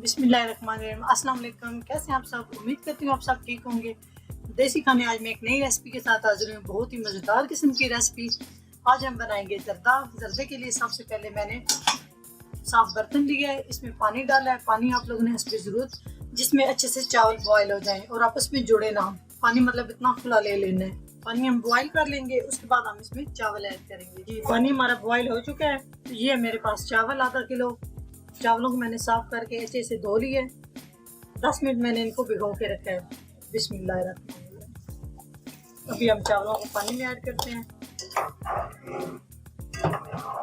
बिस्मिल्लाहिर्रहमानिर्रहीम। अस्सलाम वालेकुम। कैसे हैं आप सब? उम्मीद करती हूँ आप सब ठीक होंगे। देसी खाने आज मैं एक नई रेसिपी के साथ हाजिर हूँ। बहुत ही मज़ेदार किस्म की रेसिपी। आज हम बनाएंगे जर्दा। जर्दे के लिए सबसे पहले मैंने साफ बर्तन लिया है, इसमें पानी डाला है। पानी आप लोगों ने हस्बे ज़रूरत, जिसमें अच्छे से चावल बॉयल हो जाएं और आपस में जुड़े ना। पानी मतलब इतना खुला ले लेना है। पानी हम बॉयल कर लेंगे, उसके बाद हम इसमें चावल ऐड करेंगे। जी पानी हमारा बॉयल हो चुका है। तो ये है मेरे पास चावल, आधा किलो। चावलों को मैंने साफ करके अच्छे से धो लिया है। 10 मिनट मैंने इनको भिगो के रखा है। बिस्मिल्लाहिर्रहमानिर्रहीम। अभी हम चावलों को पानी में ऐड करते हैं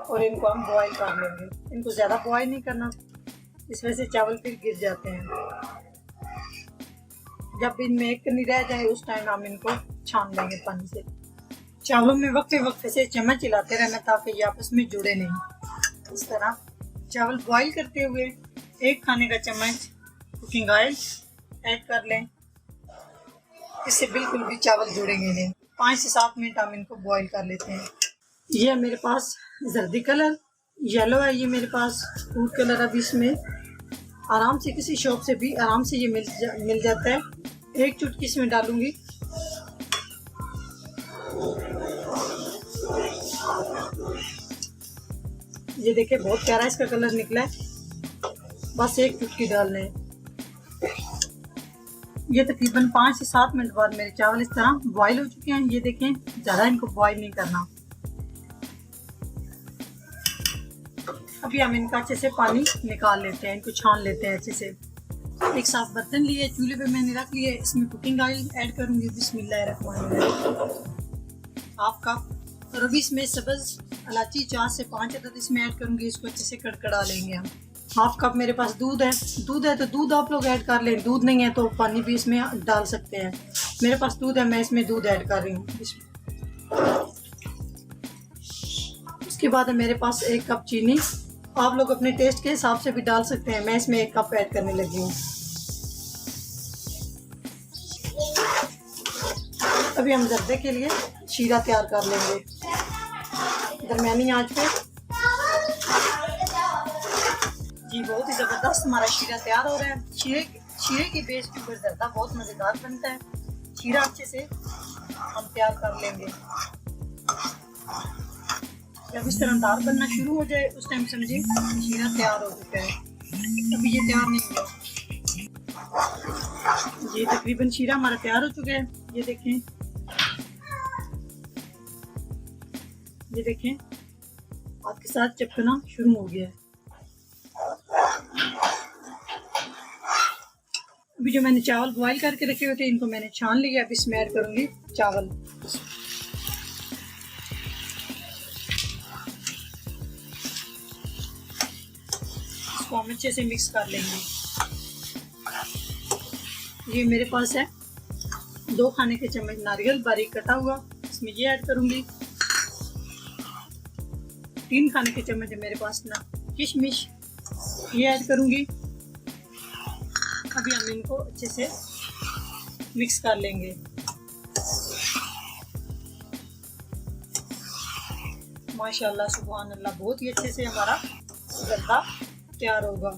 और इनको हम बॉयल कर लेंगे। इनको ज़्यादा बॉयल नहीं करना, इस वजह से चावल फिर गिर जाते हैं। जब इनमें एक कनी रह जाए उस टाइम हम इनको छान लेंगे पानी से। चावलों में वक्फे वक्फे से चम्मच हिलाते रहना ताकि ये आपस में जुड़े नहीं। इस तरह चावल बॉईल करते हुए 1 खाने का चम्मच कुकिंग ऑयल ऐड कर लें। इससे बिल्कुल भी चावल जुड़ेंगे नहीं। 5 से 7 मिनट हम इनको बॉईल कर लेते हैं। ये मेरे पास जर्दी कलर येलो है, ये मेरे पास फूड कलर। अभी इसमें आराम से किसी शॉप से भी आराम से ये मिल जाता है। 1 चुटकी इसमें डालूंगी। ये देखिए बहुत प्यारा इसका कलर निकला है। बस 1 चुटकी डालना है। ये तकरीबन 5 से 7 मिनट बाद मेरे चावल इस तरह बॉईल हो चुके हैं। ये देखें, ज़्यादा इनको बॉईल नहीं करना। अभी हम इनका अच्छे से पानी निकाल लेते हैं, इनको छान लेते हैं अच्छे से। एक साफ बर्तन लिए, चूल्हे पे मैंने रख लिए। इसमें कुकिंग ऑयल ऐड करूंगी। बिस्मिल्लाहिर्रहमानिर्रहीम। Half cup. और अभी इसमें सब्ज़ इलायची 4 से 5 अदद इसमें ऐड करूंगी। इसको अच्छे से कड़कड़ा लेंगे हम। हाफ कप मेरे पास दूध है तो दूध आप लोग ऐड कर लें। दूध नहीं है तो पानी भी इसमें डाल सकते हैं। मेरे पास दूध है, मैं इसमें दूध ऐड कर रही हूँ। उसके बाद है मेरे पास 1 कप चीनी। आप लोग अपने टेस्ट के हिसाब से भी डाल सकते हैं। मैं इसमें 1 कप ऐड करने लगी हूँ। अभी हम जर्दे के लिए शीरा तैयार कर लेंगे दरमियानी आंच पे। जी बहुत ही ज़बरदस्त हमारा शीरा तैयार हो रहा है। शीरे की बेस के ऊपर जर्दा बहुत मज़ेदार बनता है। शीरा अच्छे से हम तैयार कर लेंगे। जब इस तरह दाल बनना शुरू हो जाए उस टाइम समझिए शीरा तैयार हो चुका है। अभी ये तैयार नहीं हुआ। ये तकरीबन शीरा हमारा तैयार हो चुका है। ये देखें आपके साथ चिपकना शुरू हो गया है। अभी जो मैंने चावल बॉईल करके रखे हुए थे इनको मैंने छान लिया। अब इसमें ऐड करूंगी चावल। इसको हम अच्छे से मिक्स कर लेंगे। ये मेरे पास है 2 खाने के चम्मच नारियल बारीक कटा हुआ, इसमें ये ऐड करूंगी। 3 खाने के चम्मच है मेरे पास ना किशमिश, ये ऐड करूंगी। अभी हम इनको अच्छे से मिक्स कर लेंगे। माशाल्लाह सुभान अल्लाह, बहुत ही अच्छे से हमारा जर्दा तैयार होगा।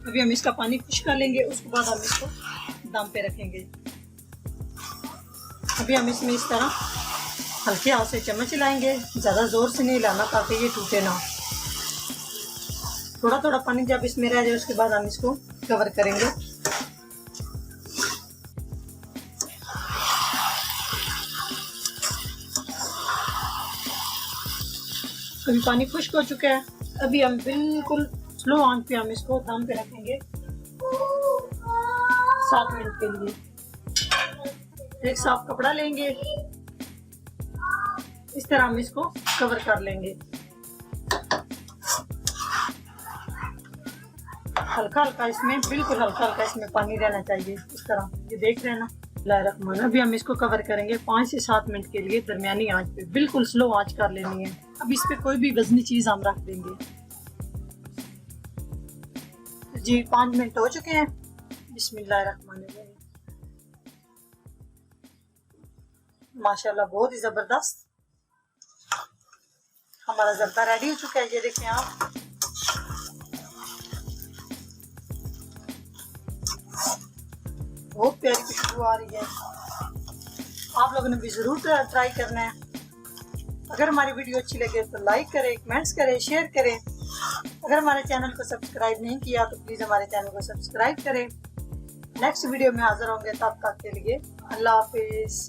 अभी हम इसका पानी खुश कर लेंगे, उसके बाद हम इसको दम पे रखेंगे। अभी हम इसमें इस तरह हल्के हाथ से चम्मच हिलाएंगे, ज़्यादा ज़ोर से नहीं हिलाना ताकि ये टूटे ना। थोड़ा थोड़ा पानी जब इसमें रह जाए उसके बाद हम इसको कवर करेंगे। अभी पानी खुश्क हो चुका है। अभी हम बिल्कुल स्लो आंच पे हम इसको दम पे रखेंगे 7 मिनट के लिए। एक साफ कपड़ा लेंगे, इस तरह हम इसको कवर कर लेंगे। हल्का हल्का इसमें बिल्कुल हल्का हल्का इसमें पानी रहना चाहिए। इस तरह ये देख रहे हैं ना। अभी हम इसको कवर करेंगे 5 से 7 मिनट के लिए दरमियानी आंच पे। बिल्कुल स्लो आंच कर लेनी है। अब इस पे कोई भी वजनी चीज हम रख देंगे। जी 5 मिनट हो चुके हैं। बिस्मिल्लाहिर्रहमानिर्रहीम। माशाल्लाह बहुत ही जबरदस्त हमारा जर्दा रेडी हो चुका है। ये देखें आप, बहुत प्यारी खुशबू आ रही है। आप लोगों ने भी ज़रूर ट्राई करना है। अगर हमारी वीडियो अच्छी लगे तो लाइक करें, कमेंट्स करें, शेयर करें। अगर हमारे चैनल को सब्सक्राइब नहीं किया तो प्लीज़ हमारे चैनल को सब्सक्राइब करें। नेक्स्ट वीडियो में हाजिर होंगे, तब तक के लिए अल्लाह हाफिज़।